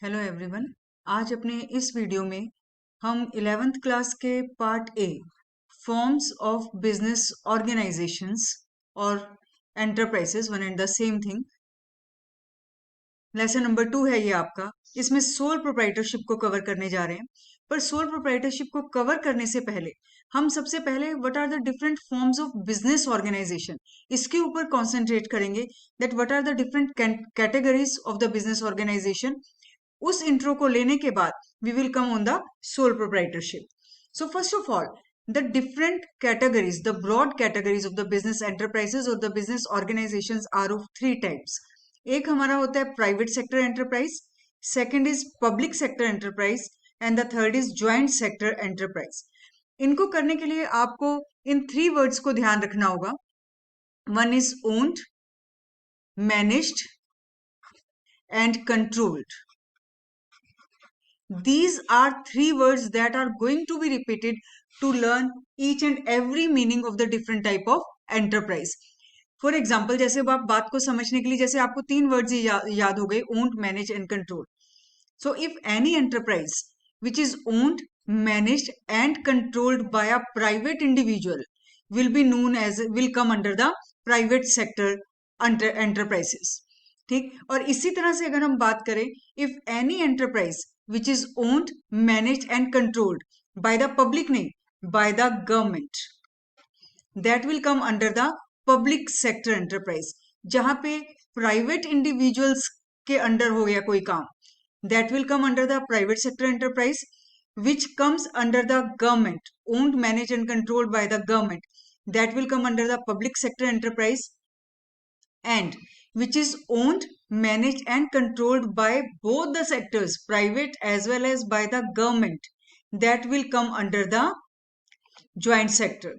Hello everyone. आज अपने इस वीडियो में हम 11th क्लास के part A forms of business organisations और enterprises one and the same thing, lesson number 2 है ये आपका। इसमें सोल प्रोप्राइटरशिप को कवर करने जा रहे हैं। पर सोल प्रोप्राइटरशिप को कवर करने से पहले हम सबसे पहले what are the different forms of business organisation, इसके ऊपर कॉन्सेंट्रेट करेंगे। That what are the different categories of the business organisation. उस इंट्रो को लेने के बाद we will come on the sole proprietorship. So first of all, the different categories, the broad categories of the business enterprises और the business organisations are of three types. एक हमारा होता है private sector enterprise, second is public sector enterprise and the third is joint sector enterprise. इनको करने के लिए आपको इन थ्री वर्ड्स को ध्यान रखना होगा। One is owned, managed and controlled. These are three words that are going to be repeated to learn each and every meaning of the different type of enterprise. For example, जैसे अब आप बात को समझने के लिए, जैसे आपको तीन वर्ड्स ही याद हो गए, owned, manage and control. So if any enterprise which is owned, managed and controlled by a private individual will come under the private sector enterprises. ठीक, और इसी तरह से अगर हम बात करें, if any enterprise which is owned, managed and controlled by the public, नहीं, by the government, that will come under the public sector enterprise. जहां पे private individuals के अंडर हो गया कोई काम, that will come under the private sector enterprise. Which comes under the government, owned, managed and controlled by the government, that will come under the public sector enterprise. And which is owned, managed and controlled by both the sectors, private as well as by the government, that will come under the joint sector.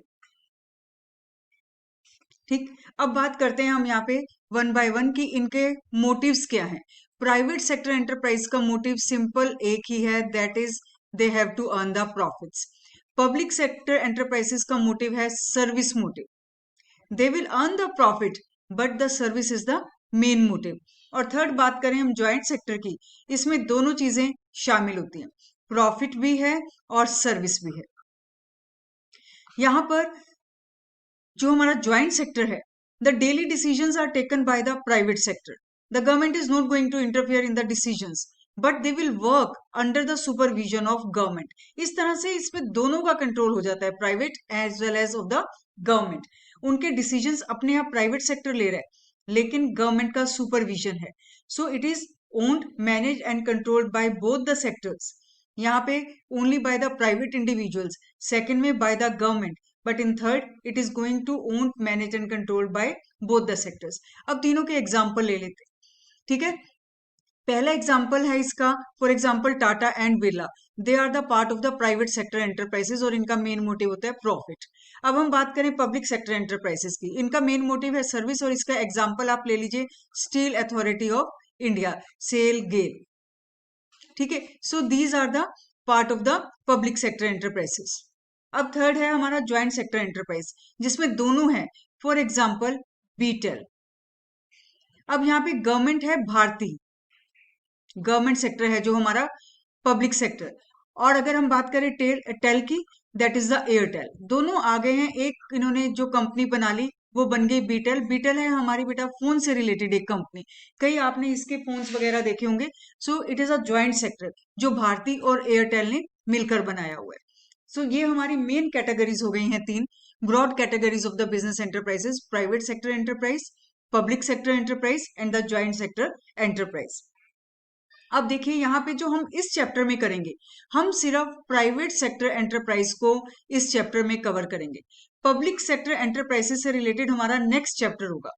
ठीक, अब बात करते हैं हम यहाँ पे one by one की इनके मोटिव्स क्या हैं. प्राइवेट सेक्टर एंटरप्राइज का मोटिव सिंपल एक ही है, that is they have to earn the profits. Public sector enterprises का मोटिव है service motive. They will earn the profit but the service is the main motive. और third बात करें हम ज्वाइंट सेक्टर की, इसमें दोनों चीजें शामिल होती हैं, प्रॉफिट भी है और सर्विस भी है. यहां पर जो हमारा ज्वाइंट सेक्टर है, the daily decisions are taken by the private sector. The government is not going to interfere in the decisions but they will work under the supervision of government. इस तरह से इसमें दोनों का कंट्रोल हो जाता है, private as well as of the government. उनके डिसीजंस अपने आप प्राइवेट सेक्टर ले रहा है लेकिन गवर्नमेंट का सुपरविजन है. So it is owned, manage and controlled by both the sectors. यहाँ पे only by the private individuals, second में by the government, but in third it is going to owned, manage and controlled by both the sectors. अब तीनों के example ले लेते हैं. ठीक है, पहला एग्जाम्पल है इसका, for example Tata and Birla, they are the part of the private sector enterprises और इनका मेन मोटिव होता है प्रॉफिट. अब हम बात करें पब्लिक सेक्टर एंटरप्राइजेस की, इनका मेन मोटिव है सर्विस और इसका एग्जाम्पल आप ले लीजिए steel authority of India, SAIL, GAIL. ठीक है, so these are the part of the public sector enterprises. अब थर्ड है हमारा ज्वाइंट सेक्टर एंटरप्राइज जिसमें दोनों है, फॉर एग्जाम्पल बीटेल. अब यहाँ पे गवर्नमेंट है भारती, गवर्नमेंट सेक्टर है जो हमारा पब्लिक सेक्टर. और अगर हम बात करें टेल की, दैट इज द एयरटेल. दोनों आ गए हैं, एक इन्होंने जो कंपनी बना ली वो बन गई बीटेल. बीटेल है हमारी बेटा फोन से रिलेटेड एक कंपनी, कई आपने इसके फोन्स वगैरह देखे होंगे. सो it is a joint sector जो भारती और एयरटेल ने मिलकर बनाया हुआ है. सो ये हमारी मेन कैटेगरीज हो गई हैं तीन broad categories of the business enterprises, private sector enterprise, public sector enterprise and the joint sector enterprise. अब देखिए यहाँ पे जो हम इस चैप्टर में करेंगे, हम सिर्फ प्राइवेट सेक्टर एंटरप्राइज को इस चैप्टर में कवर करेंगे. पब्लिक सेक्टर एंटरप्राइजेस से रिलेटेड हमारा नेक्स्ट चैप्टर होगा.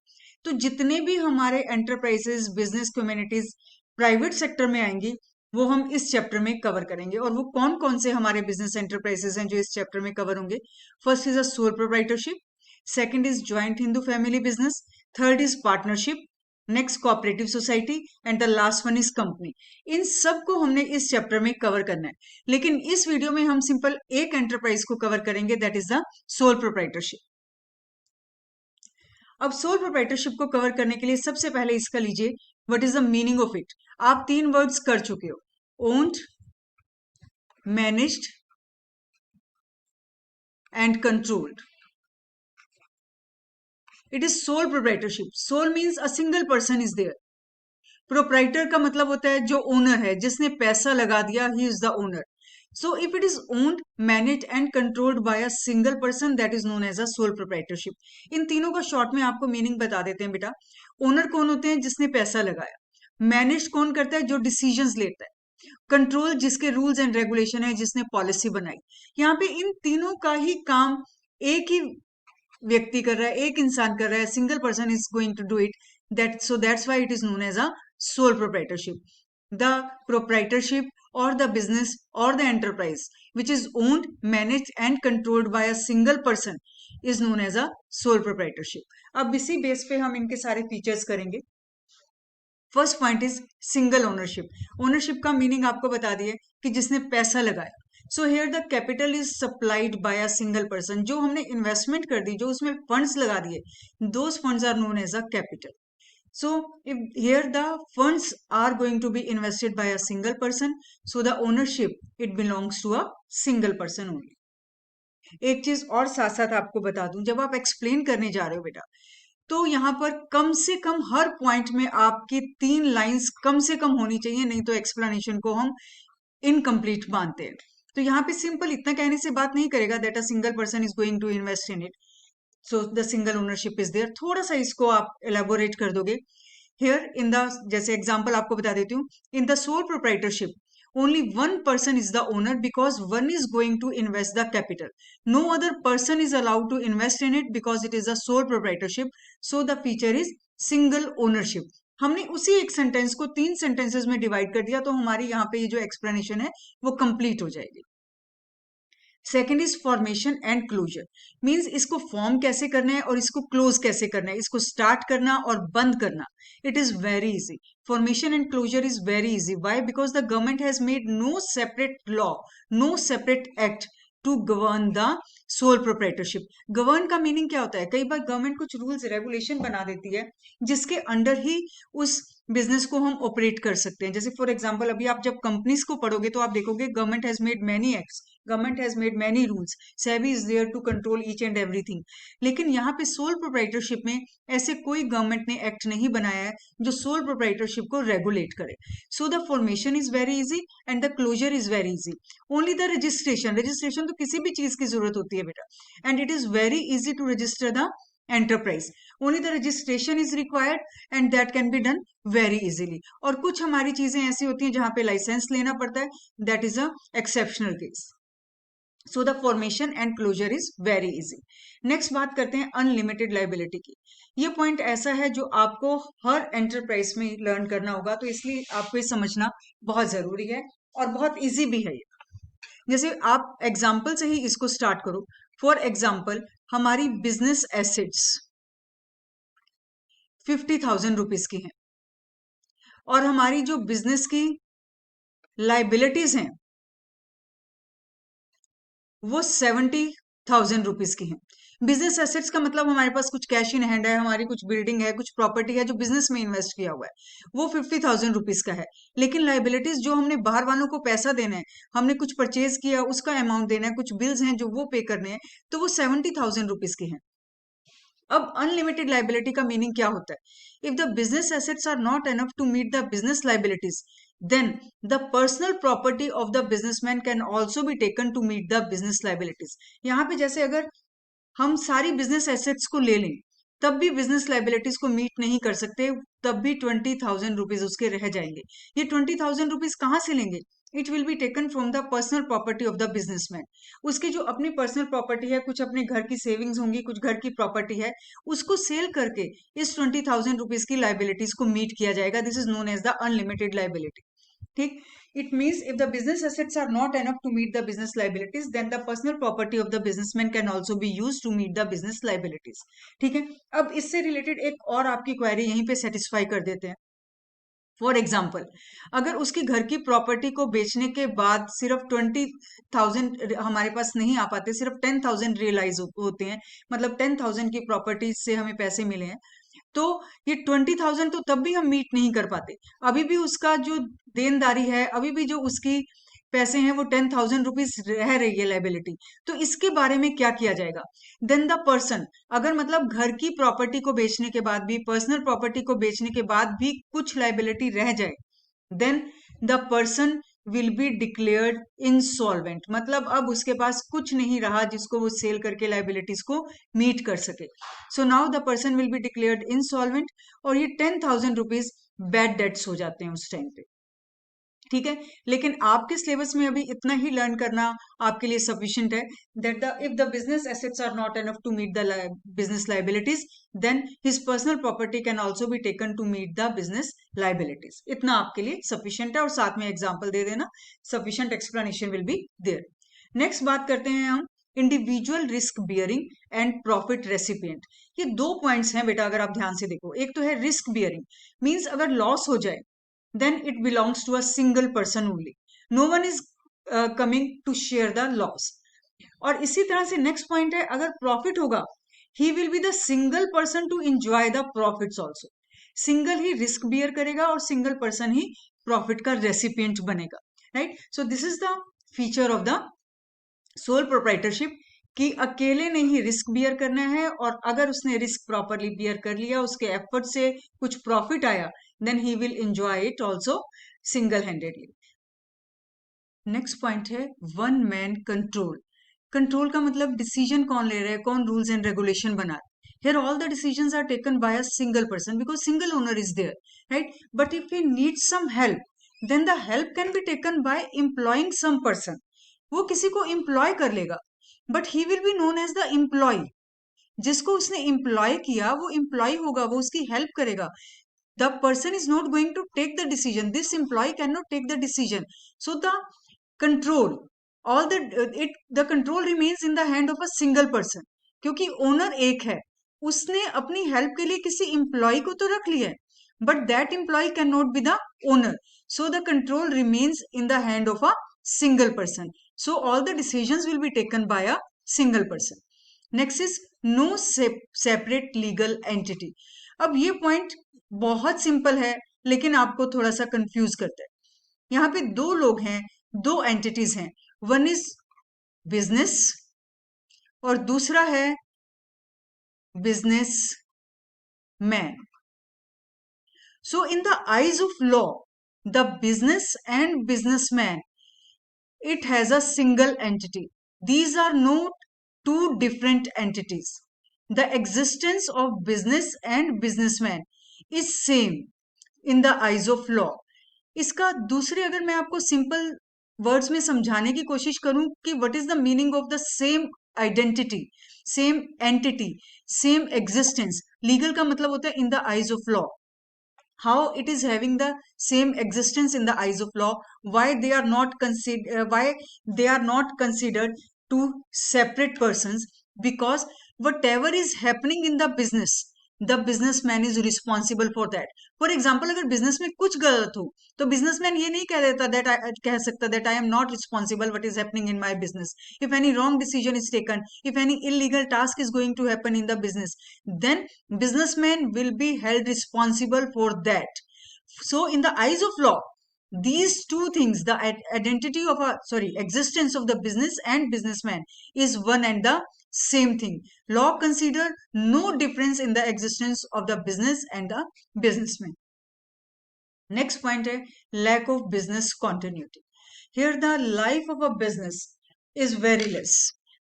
तो जितने भी हमारे enterprises, business communities private sector में आएंगी वो हम इस चैप्टर में कवर करेंगे. और वो कौन कौन से हमारे बिजनेस एंटरप्राइजेस हैं जो इस चैप्टर में कवर होंगे. First is a sole proprietorship, second is joint Hindu family business, third is partnership, next cooperative society and the last one is company. इन सब को हमने इस चैप्टर में कवर करना है, लेकिन इस वीडियो में हम सिंपल एक एंटरप्राइज को कवर करेंगे, that is the sole proprietorship. अब सोल प्रोप्राइटरशिप को कवर करने के लिए सबसे पहले इसका लीजिए what is the meaning of it? आप 3 वर्ड्स कर चुके हो, owned, managed and controlled. It is sole proprietorship. Sole means a single person is there. Proprietor का मतलब होता है जो ओनर है, जिसने पैसा लगा दिया, he is the owner. So if it is owned, manage and controlled by a single person, that is known as a sole proprietorship. इन तीनों का शॉर्ट में आपको मीनिंग बता देते हैं बेटा. ओनर कौन होते हैं? जिसने पैसा लगाया. मैनेज कौन करता है? जो डिसीजंस लेता है. कंट्रोल जिसके रूल्स एंड रेगुलेशन है, जिसने पॉलिसी बनाई. यहाँ पे इन तीनों का ही काम एक ही व्यक्ति कर रहा है, एक इंसान कर रहा है. Single person is going to do it. That's why it is known as a sole proprietorship. The proprietorship or the business or the enterprise which is owned, managed and controlled by a single person is known as a sole proprietorship. अब इसी base पे हम इनके सारे features करेंगे. First point is single ownership. Ownership का meaning आपको बता दिए कि जिसने पैसा लगाया. So here the capital is supplied by a single person. जो हमने इन्वेस्टमेंट कर दी, जो उसमें फंड्स लगा दिए, those funds are known as a capital. So if here the funds are going to be invested by a single person, so the ownership it belongs to a single person only. एक चीज और साथ साथ आपको बता दूं, जब आप एक्सप्लेन करने जा रहे हो बेटा, तो यहाँ पर कम से कम हर पॉइंट में आपकी 3 लाइंस कम से कम होनी चाहिए, नहीं तो एक्सप्लेनेशन को हम इनकम्प्लीट मानते हैं. तो यहाँ पे सिंपल इतना कहने से बात नहीं करेगा that a single person is going to invest in it, so the single ownership is there. थोड़ा सा इसको आप एलेबोरेट कर दोगे. हियर इन द, जैसे एग्जांपल आपको बता देती हूँ, in the sole proprietorship only one person is the owner because one is going to invest the capital. No other person is allowed to invest in it because it is a sole proprietorship. So the feature is single ownership. हमने उसी एक sentence को 3 sentences में divide कर दिया, तो हमारी यहाँ पे ये जो एक्सप्लेनेशन है वो कंप्लीट हो जाएगी. Second is formation and closure. Means इसको फॉर्म कैसे करना है और इसको क्लोज कैसे करना है, इसको स्टार्ट करना और बंद करना. It is very easy. Formation and closure is very easy. Why? Because the government has made no separate law, no separate act to govern the sole proprietorship. Govern का मीनिंग क्या होता है? कई बार गवर्नमेंट कुछ रूल्स रेगुलेशन बना देती है जिसके अंडर ही उस बिजनेस को हम ऑपरेट कर सकते हैं. जैसे फॉर एग्जांपल अभी आप जब कंपनीज को पढ़ोगे तो आप देखोगे government has made many acts, government has made many rules, SEBI is there to control each and everything. लेकिन यहाँ पे सोल प्रोप्राइटरशिप में ऐसे कोई गवर्नमेंट ने एक्ट नहीं बनाया है जो सोल प्रोप्राइटरशिप को रेगुलेट करे. So the formation is very easy and the closure is very easy. Only the registration, registration तो किसी भी चीज की जरूरत होती है बेटा, and it is very easy to register the enterprise. Only the registration is required and that can be done very easily. और कुछ हमारी चीजें ऐसी होती हैं जहां पे लाइसेंस लेना पड़ता है, that is a exceptional case. So the formation and closure is very easy. Next बात करते हैं अनलिमिटेड लाइबिलिटी की. ये पॉइंट ऐसा है जो आपको हर एंटरप्राइज में लर्न करना होगा, तो इसलिए आपको ये समझना बहुत जरूरी है और बहुत इजी भी है. जैसे आप एग्जाम्पल से ही इसको स्टार्ट करो. फॉर एग्जाम्पल हमारी बिजनेस एसेट्स 50,000 रुपीज की हैं और हमारी जो बिजनेस की लाइबिलिटीज हैं वो 70,000 रुपीज की हैं. बिजनेस एसेट्स का मतलब हमारे पास कुछ कैश इन हैंड है, हमारी कुछ बिल्डिंग है, कुछ प्रॉपर्टी है जो बिजनेस में इन्वेस्ट किया हुआ है, वो 50,000 रुपीज का है. लेकिन लाइबिलिटीज जो हमने बाहर वालों को पैसा देना है, हमने कुछ परचेज किया उसका अमाउंट देना है, कुछ बिल्स हैं जो वो पे करने हैं, तो वो 70,000 रुपीज की हैं. अब अनलिमिटेड लाइबिलिटी का मीनिंग क्या होता है? If the business assets are not enough to meet the business liabilities, then the personal property of the businessman can also be taken to meet the business liabilities. यहाँ पे जैसे अगर हम सारी बिजनेस एसेट्स को ले लें तब भी बिजनेस लाइबिलिटीज को मीट नहीं कर सकते, तब भी 20,000 रुपीज उसके रह जाएंगे. ये 20,000 रुपीज कहाँ से लेंगे? It will be taken from the personal property of the businessman. उसकी जो अपनी पर्सनल प्रॉपर्टी है, कुछ अपने घर की सेविंग्स होंगी, कुछ घर की प्रॉपर्टी है, उसको सेल करके इस 20,000 रुपीज की लाइबिलिटीज को मीट किया जाएगा. This is known as the unlimited liability. ठीक. It means if the business assets are not enough to meet the business liabilities, then the personal property of the businessman can also be used to meet the business liabilities. ठीक है. अब इससे related एक और आपकी query यहीं पे satisfy कर देते हैं. फॉर एग्जाम्पल अगर उसकी घर की प्रॉपर्टी को बेचने के बाद सिर्फ 20,000 हमारे पास नहीं आ पाते, सिर्फ 10,000 रियलाइज होते हैं, मतलब 10,000 की प्रॉपर्टी से हमें पैसे मिले हैं, तो ये 20,000 तो तब भी हम मीट नहीं कर पाते, अभी भी उसका जो देनदारी है, अभी भी जो उसकी पैसे हैं वो 10,000 रुपीज रह रही है लाइबिलिटी। तो इसके बारे में क्या किया जाएगा? देन द पर्सन, अगर मतलब घर की प्रॉपर्टी को बेचने के बाद भी, पर्सनल प्रॉपर्टी को बेचने के बाद भी कुछ लाइबिलिटी रह जाए, then the person will be declared insolvent, मतलब अब उसके पास कुछ नहीं रहा जिसको वो सेल करके लाइबिलिटीज को मीट कर सके। So now the person will be declared insolvent, और ये 10,000 रुपीज बैड डेट्स हो जाते हैं उस टाइम पे। ठीक है, लेकिन आपके सिलेबस में अभी इतना ही लर्न करना आपके लिए सफिशिएंट है, that the if the business assets are not enough to meet the business liabilities, then his personal property can also be taken to meet the business liabilities. इतना आपके लिए सफिशिएंट है, और साथ में एग्जाम्पल दे देना, sufficient explanation will be there. Next बात करते हैं हम individual risk bearing and profit recipient. ये दो पॉइंट्स हैं बेटा, अगर आप ध्यान से देखो। एक तो है रिस्क बियरिंग, मीन्स अगर लॉस हो जाए then it belongs to a single person only. No one is coming to share the loss. और इसी तरह से नेक्स्ट पॉइंट है, अगर प्रॉफिट होगा, he will be the single person to enjoy the profits also. Single ही risk bear करेगा और सिंगल पर्सन ही प्रॉफिट का रेसिपिएंट बनेगा, right? So this is the feature of the sole proprietorship, कि अकेले ने ही रिस्क बियर करना है, और अगर उसने रिस्क प्रॉपरली बियर कर लिया, उसके एफर्ट से कुछ प्रॉफिट आया, then he will enjoy it also single handedly. Next point है वन मैन कंट्रोल। कंट्रोल का मतलब डिसीजन कौन ले रहा है, कौन रूल्स एंड रेगुलेशन बना रहा है। Here all the decisions are taken by a single person because single owner is there, right? But if he needs some help, then the help can be taken by employing some person. वो किसी को employ कर लेगा, but he will be known as the employee. जिसको उसने employ किया वो employee होगा, वो उसकी help करेगा। The person is not going to take the decision. This employee cannot take the decision. So the control, all the control remains in the hand of a single person. क्योंकि owner एक है, उसने अपनी help के लिए किसी employ को तो रख लिया है, but that employ can not be the owner, so the control remains in the hand of a single person, so all the decisions will be taken by a single person. Next is no separate legal entity. अब ये point बहुत simple है, लेकिन आपको थोड़ा सा confuse करता है। यहाँ पे दो लोग हैं, दो एंटिटीज हैं, वन इज बिजनेस और दूसरा है business man. So in the eyes of law, the business and businessman, it has a single entity. These are not two different entities. The existence of business and businessman is same in the eyes of law. इसका दूसरे अगर मैं आपको simple words में समझाने की कोशिश करूं कि what is the meaning of the same identity, same entity, same existence, legal का मतलब होता है in the eyes of law, how it is having the same existence in the eyes of law, why they are not considered two separate persons, because whatever is happening in the business, the businessman is responsible for that. For example, अगर business में कुछ गलत हो तो businessman ये नहीं कह देता दैट कह सकता that I am not responsible what is happening in my business. If any wrong decision is taken, if any illegal task is going to happen in the business, then businessman will be held responsible for that. So in the eyes of law, these two things, the identity of existence of the business and businessman is one and the same thing. Law consider no difference in the existence of the business and the businessman. Next point है lack of business continuity. Here the life of a business is very less.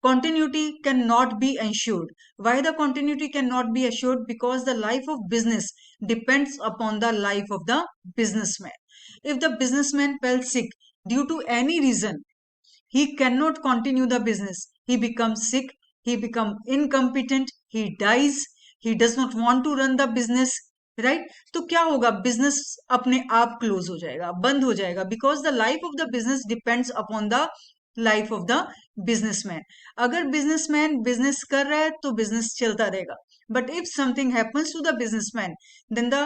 Continuity cannot be ensured. Why the continuity cannot be assured? Because the life of business depends upon the life of the businessman. If the businessman fell sick due to any reason, he cannot continue the business. He becomes sick, he becomes incompetent, he dies, he does not want to run the business, right? तो क्या होगा? Business अपने आप close हो जाएगा, बंद हो जाएगा, because the life of the business depends upon the life of the businessman. अगर बिजनेसमैन बिजनेस कर रहा है तो बिजनेस चलता रहेगा, but if something happens to the businessman, then the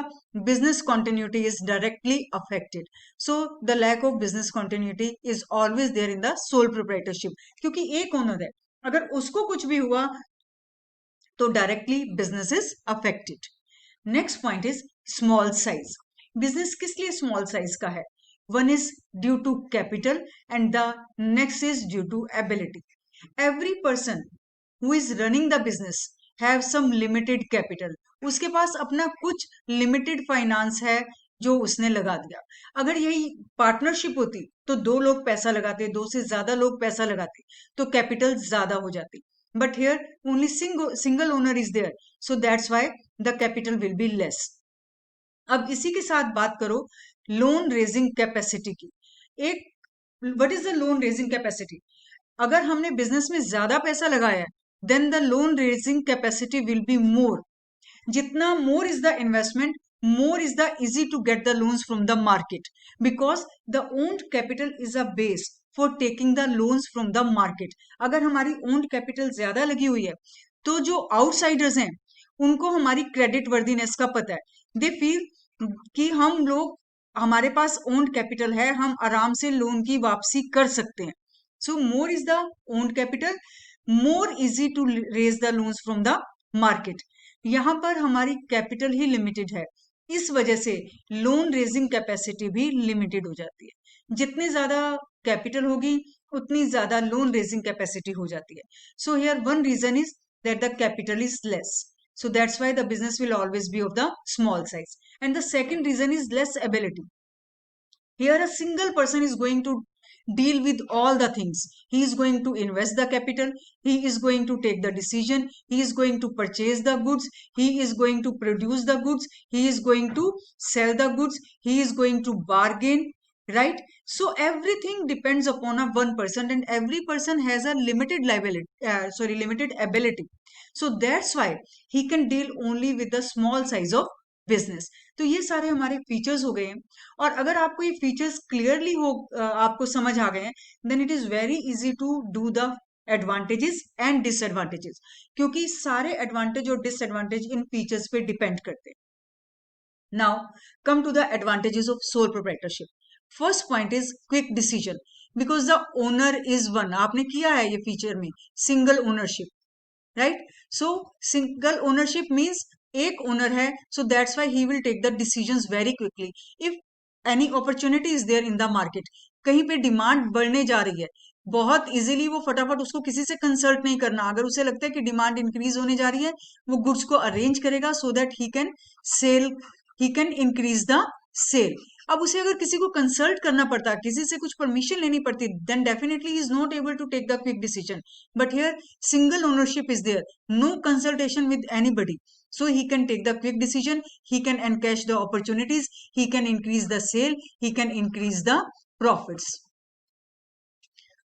business continuity is directly affected. So the lack of business continuity is always there in the sole proprietorship, क्योंकि एक owner है, अगर उसको कुछ भी हुआ तो directly business is affected. Next point is small size. Business किस लिए स्मॉल साइज का है? One is due to capital and the next is due to ability. Every person who is running the business have some limited capital. उसके पास अपना कुछ limited finance है जो उसने लगा दिया। अगर यही पार्टनरशिप होती तो दो लोग पैसा लगाते, दो से ज्यादा लोग पैसा लगाते, तो कैपिटल ज्यादा हो जाती। But here only single owner is there, so that's why the capital will be less. अब इसी के साथ बात करो लोन रेजिंग कैपेसिटी की। एक, what is the loan raising capacity? अगर हमने बिजनेस में ज्यादा पैसा लगाया है, then the loan raising capacity will be more. जितना more is the investment, more is the easy to get the loans from the market, because the owned capital is a base for taking the loans from the market। अगर हमारी owned capital ज्यादा लगी हुई है तो जो outsiders हैं उनको हमारी क्रेडिट वर्दीनेस का पता है। दे फील कि हम लोग, हमारे पास ओन्ड कैपिटल है, हम आराम से लोन की वापसी कर सकते हैं। So more is the owned capital, more easy to raise the loans from the market. यहाँ पर हमारी कैपिटल ही लिमिटेड है, इस वजह से लोन रेजिंग कैपेसिटी भी लिमिटेड हो जाती है। जितनी ज्यादा कैपिटल होगी उतनी ज्यादा लोन रेजिंग कैपेसिटी हो जाती है। So here one reason is that the capital is less, so that's why the business will always be of the small size. And the second reason is less ability. Here a single person is going to deal with all the things. He is going to invest the capital, he is going to take the decision, he is going to purchase the goods, he is going to produce the goods, he is going to sell the goods, he is going to bargain, right? So everything depends upon a one person, and every person has a limited liability, limited ability. So that's why he can deal only with the small size of business. तो ये सारे हमारे features हो गए हैं। और अगर आपको ये फीचर्स क्लियरली हो, आपको समझ आ गए हैं, then it is very easy to do the advantages and disadvantages, क्योंकि सारे एडवांटेज और डिसएडवांटेज इन फीचर्स पे डिपेंड करते हैं। Now come to the advantages of sole proprietorship. First point is quick decision, because the owner is one. आपने किया है ये फीचर में single ownership, right? So single ownership means एक ओनर है, so that's why he will take the decisions very quickly. If any opportunity is there in the market, कहीं पे demand बढ़ने जा रही है, बहुत इजीली वो फटाफट, उसको किसी से कंसल्ट नहीं करना, अगर उसे लगता है कि डिमांड इंक्रीज होने जा रही है, वो गुड्स को अरेंज करेगा so that he can sell, he can increase the sale. अब उसे अगर किसी को कंसल्ट करना पड़ता, किसी से कुछ परमिशन लेनी पड़ती, then definitely is not able to take the quick decision. But here single ownership is there, no consultation with anybody, so he can take the quick decision, he can encash the opportunities, he can increase the sale, he can increase the profits.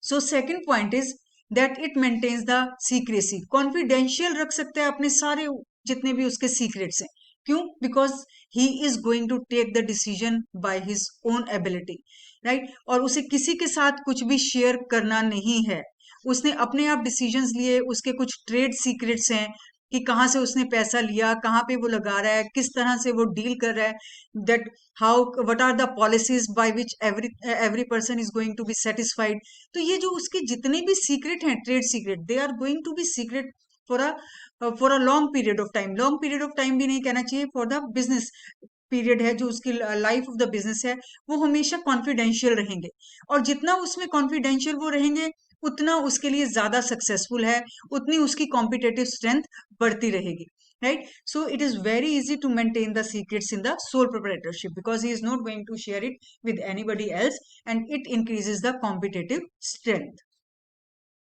So second point is that it maintains the secrecy, confidential रख सकते हैं अपने सारे जितने भी उसके secrets हैं। क्यों? Because he is going to take the decision by his own ability, right? और उसे किसी के साथ कुछ भी शेयर करना नहीं है, उसने अपने आप डिसीजंस लिए, उसके कुछ ट्रेड सीक्रेट्स हैं कि कहाँ से उसने पैसा लिया, कहाँ पे वो लगा रहा है, किस तरह से वो डील कर रहा है, that how what are the policies by which every person is going to be satisfied. तो ये जो उसके जितने भी सीक्रेट हैं, trade secret, they are going to be secret for a long period of time. Long period of time भी नहीं कहना चाहिए, फॉर द बिजनेस पीरियड है, जो उसकी लाइफ ऑफ द बिजनेस है, वो हमेशा कॉन्फिडेंशियल रहेंगे। और जितना उसमें कॉन्फिडेंशियल वो रहेंगे, उतना उसके लिए ज्यादा सक्सेसफुल है, उतनी उसकी कॉम्पिटेटिव स्ट्रेंथ बढ़ती रहेगी, right? So it is very easy to maintain the secrets in the sole proprietorship because he is not going to share it with anybody else, and it increases the competitive strength.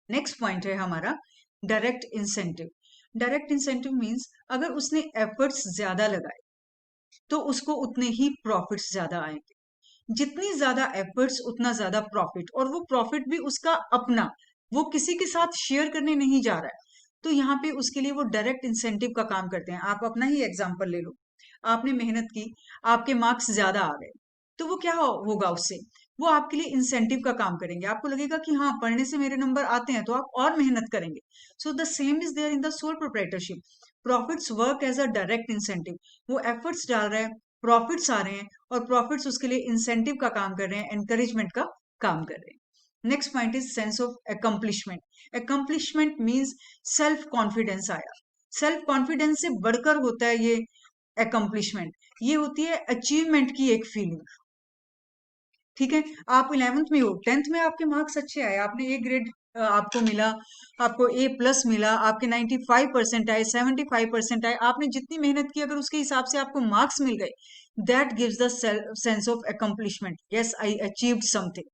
Next point है हमारा direct incentive. Direct incentive means अगर उसने efforts ज्यादा लगाए तो उसको उतने ही profits ज्यादा आएंगे। जितनी ज्यादा एफर्ट्स उतना ज्यादा प्रॉफिट, और वो प्रॉफिट भी उसका अपना, वो किसी के साथ शेयर करने नहीं जा रहा है। तो यहाँ पे उसके लिए वो डायरेक्ट इंसेंटिव का काम करते हैं। आप अपना ही एग्जाम्पल ले लो, आपने मेहनत की, आपके मार्क्स ज्यादा आ गए, तो वो क्या होगा उससे, वो आपके लिए इंसेंटिव का काम करेंगे। आपको लगेगा कि हाँ, पढ़ने से मेरे नंबर आते हैं, तो आप और मेहनत करेंगे। So the same is there in the sole proprietorship. Profits work as a direct incentive. वो एफर्ट्स डाल रहा है, प्रॉफिट्स आ रहे हैं, और प्रॉफिट्स उसके लिए इंसेंटिव का काम कर रहे हैं, एनकरेजमेंट का काम कर रहे हैं। Next point is sense of accomplishment. Accomplishment means self confidence आया। सेल्फ कॉन्फिडेंस से बढ़कर होता है ये accomplishment, ये होती है अचीवमेंट की एक फीलिंग। ठीक है, आप 11th में हो, 10th में आपके मार्क्स अच्छे आए, आपने ए ग्रेड आपको मिला, आपको ए प्लस मिला, आपके 95% आए, 75% आए, आपने जितनी मेहनत की अगर उसके हिसाब से आपको मार्क्स मिल गए, that gives the sense of accomplishment, yes I achieved something,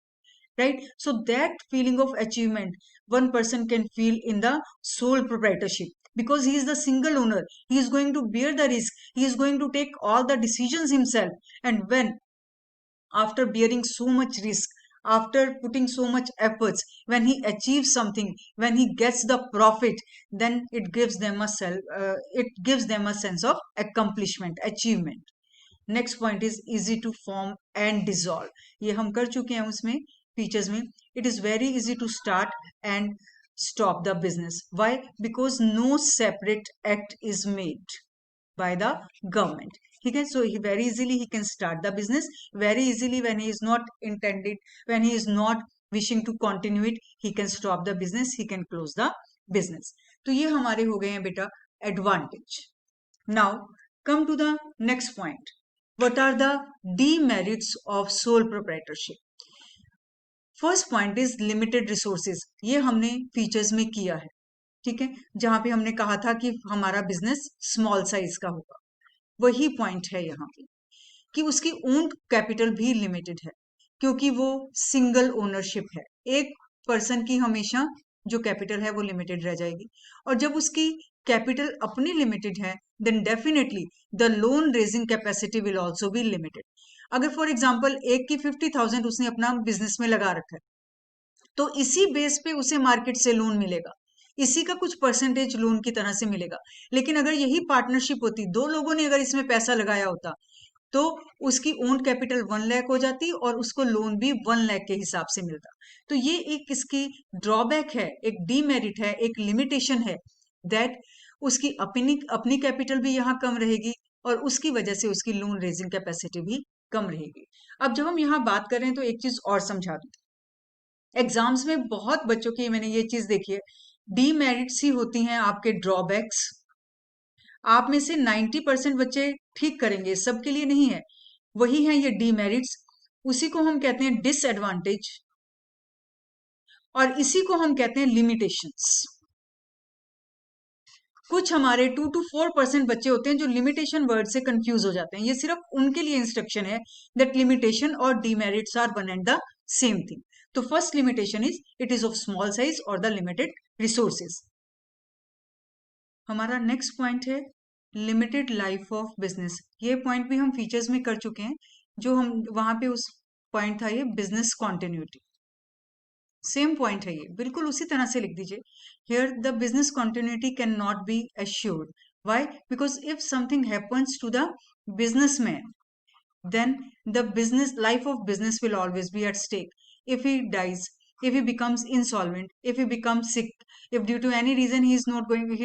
right? So that feeling of achievement one person can feel in the sole proprietorship, because he is the single owner, he is going to bear the risk, he is going to take all the decisions himself, and when after bearing so much risk, after putting so much efforts, when he achieves something, when he gets the profit, then it gives them a sense of accomplishment, achievement. Next point is easy to form and dissolve, ये हम कर चुके हैं उसमें features में। It is very easy to start and stop the business, why? Because no separate act is made by the government. ठीक है, so he very easily he can start the business, very easily when he is not intended, when he is not wishing to continue it, he can stop the business, he can close the business. तो ये हमारे हो गए हैं बेटा advantage. Now come to the next point. What are the demerits of sole proprietorship? First point is limited resources, ये हमने features में किया है। ठीक है, जहां पे हमने कहा था कि हमारा बिजनेस स्मॉल साइज का होगा, वही पॉइंट है यहाँ पे कि उसकी ओन कैपिटल भी लिमिटेड है, क्योंकि वो सिंगल ओनरशिप है, एक पर्सन की हमेशा जो कैपिटल है वो लिमिटेड रह जाएगी। और जब उसकी कैपिटल अपनी लिमिटेड है, then definitely the loan raising capacity will also be limited. अगर फॉर एग्जाम्पल एक की 50,000 उसने अपना बिजनेस में लगा रखा है, तो इसी बेस पे उसे मार्केट से लोन मिलेगा, इसी का कुछ परसेंटेज लोन की तरह से मिलेगा। लेकिन अगर यही पार्टनरशिप होती, दो लोगों ने अगर इसमें पैसा लगाया होता, तो उसकी ओन कैपिटल 1 लाख हो जाती और उसको लोन भी 1 लाख के हिसाब से मिलता। तो ये एक इसकी ड्रॉबैक है, एक डीमेरिट है, एक लिमिटेशन है, दैट उसकी अपनी अपनी कैपिटल भी यहाँ कम रहेगी और उसकी वजह से उसकी लोन रेजिंग कैपेसिटी भी कम रहेगी। अब जब हम यहाँ बात कर रहे हैं तो एक चीज और समझा दूं, एग्जाम्स में बहुत बच्चों की मैंने ये चीज देखी है, डीमेरिट्स ही होती हैं आपके ड्रॉबैक्स। आप में से 90% बच्चे ठीक करेंगे, सबके लिए नहीं है, वही है ये डीमेरिट्स, उसी को हम कहते हैं डिसएडवांटेज और इसी को हम कहते हैं लिमिटेशंस। कुछ हमारे 2 to 4% बच्चे होते हैं जो लिमिटेशन वर्ड से कंफ्यूज हो जाते हैं, ये सिर्फ उनके लिए इंस्ट्रक्शन है दैट लिमिटेशन और demerits are one and the same thing. तो first limitation is it is of small size और द लिमिटेड रिसोर्सेज। हमारा नेक्स्ट पॉइंट है लिमिटेड लाइफ ऑफ बिजनेस, ये पॉइंट भी हम फीचर्स में कर चुके हैं, जो हम वहां पे उस पॉइंट था ये बिजनेस कॉन्टिन्यूटी, सेम पॉइंट है ये, बिल्कुल उसी तरह से लिख दीजिए। Here the business continuity can not be assured, why? Because if something happens to the businessman, then the business life of business will always be at stake. If he dies, if he becomes insolvent, if he becomes sick, if due to any reason he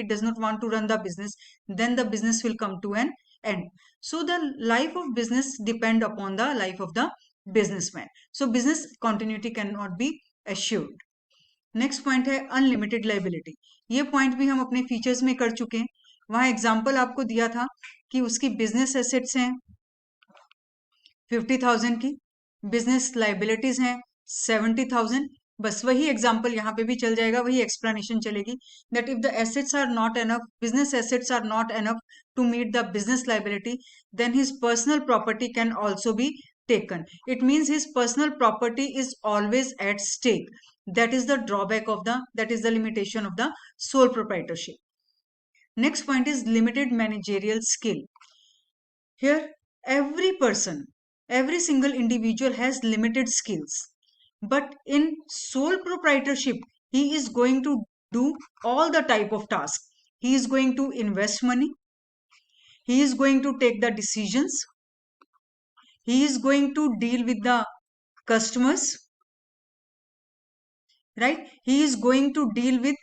does not want to run the business, then the business will come to an end. So the life of business depend upon the life of the businessman, so business continuity cannot be assured. Next point है unlimited liability, ये point भी हम अपने features में कर चुके हैं। वहां एग्जांपल आपको दिया था कि उसकी बिजनेस एसेट्स हैं 50,000 की, बिजनेस लाइबिलिटीज हैं 70,000, बस वही एग्जांपल यहाँ पे भी चल जाएगा, वही एक्सप्लेनेशन चलेगी that if the assets are not enough, business assets are not enough to meet the business liability, then his personal property can also be taken. It means his personal property is always at stake. That is the drawback of that is the limitation of the sole proprietorship. Next point is limited managerial skill. Here, every person, every single individual has limited skills. But in sole proprietorship, he is going to do all the type of tasks. He is going to invest money. He is going to take the decisions. He is going to deal with the customers, right? He is going to deal with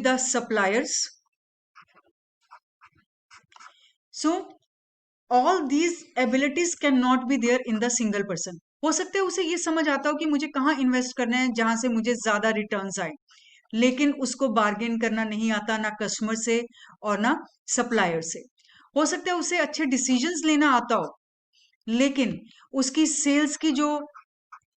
the suppliers. So all these abilities cannot be there in the single person. हो सकता है उसे ये समझ आता हो कि मुझे कहाँ इन्वेस्ट करना है जहां से मुझे ज्यादा रिटर्न्स आए, लेकिन उसको बार्गेन करना नहीं आता, ना कस्टमर से और ना सप्लायर से। हो सकता है उसे अच्छे डिसीजंस लेना आता हो, लेकिन उसकी सेल्स की जो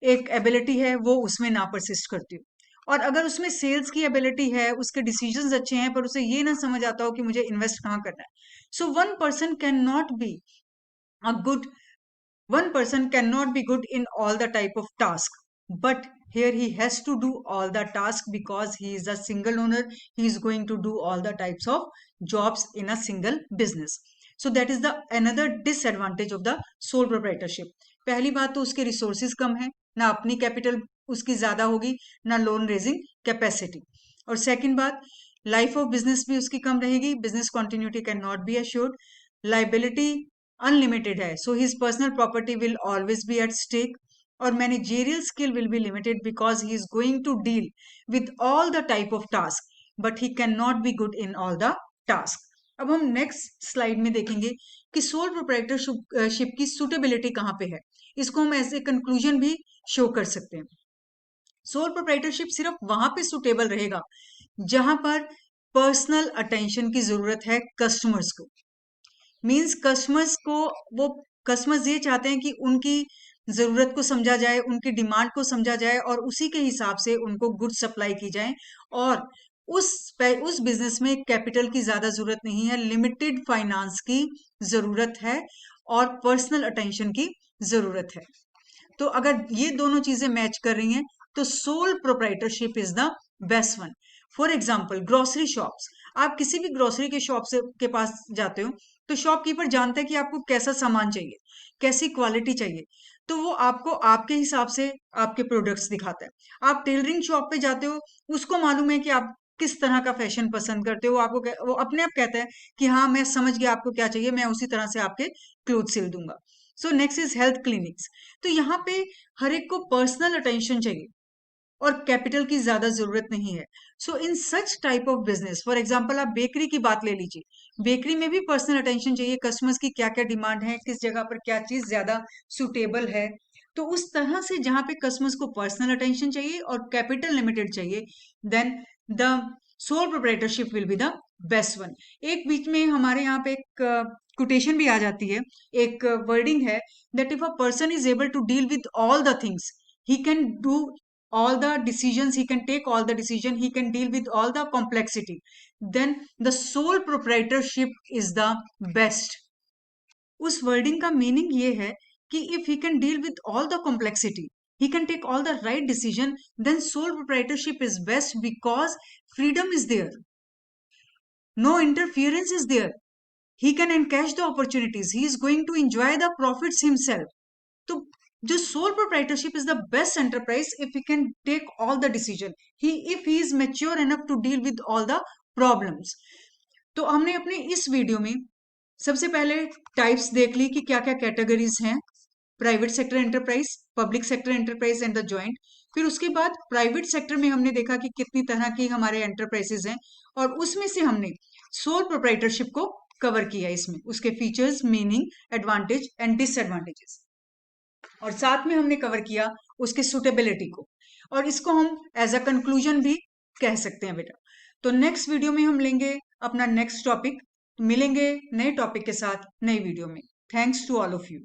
एक एबिलिटी है वो उसमें ना परसिस्ट करती हो। और अगर उसमें सेल्स की एबिलिटी है, उसके डिसीजंस अच्छे हैं, पर उसे ये ना समझ आता हो कि मुझे इन्वेस्ट कहाँ करना है, so one person can not be a good one person cannot be good in all the type of task, but here he has to do all the task because he is a single owner. He is going to do all the types of jobs in a single business. So that is the another disadvantage of the sole proprietorship. पहली बात तो उसके resources कम है, ना अपनी capital उसकी ज्यादा होगी, ना लोन रेजिंग कैपेसिटी। और सेकंड बात, लाइफ ऑफ बिजनेस भी उसकी कम रहेगी, business continuity can not be assured, liability unlimited है, so his personal property will always be at stake, और managerial skill will be limited because he is going to deal with all the type of task, but he can not be good in all the task. अब हम next slide में देखेंगे कि sole proprietorship की suitability कहाँ पे है। इसको हम एज ए कंक्लूजन भी शो कर सकते हैं। सोल प्रोप्राइटरशिप सिर्फ वहां पे सुटेबल रहेगा जहां पर पर्सनल अटेंशन की जरूरत है कस्टमर्स को। मीन्स कस्टमर्स को, वो कस्टमर्स ये चाहते हैं कि उनकी जरूरत को समझा जाए, उनकी डिमांड को समझा जाए और उसी के हिसाब से उनको गुड सप्लाई की जाए। और उस बिजनेस में कैपिटल की ज्यादा जरूरत नहीं है, लिमिटेड फाइनेंस की जरूरत है और पर्सनल अटेंशन की जरूरत है। तो अगर ये दोनों चीजें मैच कर रही हैं तो soul proprietorship is the best one. For example grocery shops, आप किसी भी ग्रोसरी के शॉप से के पास जाते हो तो शॉपकीपर जानता है कि आपको कैसा सामान चाहिए, कैसी क्वालिटी चाहिए, तो वो आपको आपके हिसाब से आपके प्रोडक्ट्स दिखाता है। आप टेलरिंग शॉप पे जाते हो, उसको मालूम है कि आप किस तरह का फैशन पसंद करते हो, आपको वो अपने आप कहता है कि हाँ मैं समझ गया आपको क्या चाहिए, मैं उसी तरह से आपके क्लोथ सिल दूंगा। So next is health clinics. तो यहाँ पे हर एक को पर्सनल अटेंशन चाहिए और कैपिटल की ज्यादा जरूरत नहीं है। So in such type of business, for example आप बेकरी की बात ले लीजिए, बेकरी में भी पर्सनल अटेंशन चाहिए, कस्टमर्स की क्या क्या डिमांड है, किस जगह पर क्या चीज ज्यादा सुटेबल है। तो उस तरह से जहां पे कस्टमर्स को पर्सनल अटेंशन चाहिए और कैपिटल लिमिटेड चाहिए, then the sole proprietorship will be the best one. एक बीच में हमारे यहाँ पे एक कोटेशन भी आ जाती है, एक वर्डिंग है that if a person is able to deal with all the things, he can do all the decisions, he can take all the decision, he can deal with all the complexity, then the sole proprietorship is the best। उस wording का meaning ये है कि if he can deal with all the complexity, he can take all the right decision, then sole proprietorship is best because freedom is there, no interference is there, he can encash the opportunities, he is going to enjoy the profits himself। तो जो sole proprietorship is the best enterprise if he can take all the decision, he if he is mature enough to deal with all the problems. तो हमने अपने इस video में सबसे पहले types देख ली कि क्या क्या कैटेगरीज हैं, private sector enterprise, public sector enterprise and the joint. फिर उसके बाद प्राइवेट सेक्टर में हमने देखा कि कितनी तरह की हमारे एंटरप्राइजेज हैं और उसमें से हमने सोल प्रोप्राइटरशिप को कवर किया, इसमें उसके features, meaning, advantage and disadvantages, और साथ में हमने कवर किया उसके सुटेबिलिटी को, और इसको हम एज अ कंक्लूजन भी कह सकते हैं बेटा। तो नेक्स्ट वीडियो में हम लेंगे अपना नेक्स्ट टॉपिक, मिलेंगे नए टॉपिक के साथ नई वीडियो में। Thanks to all of you.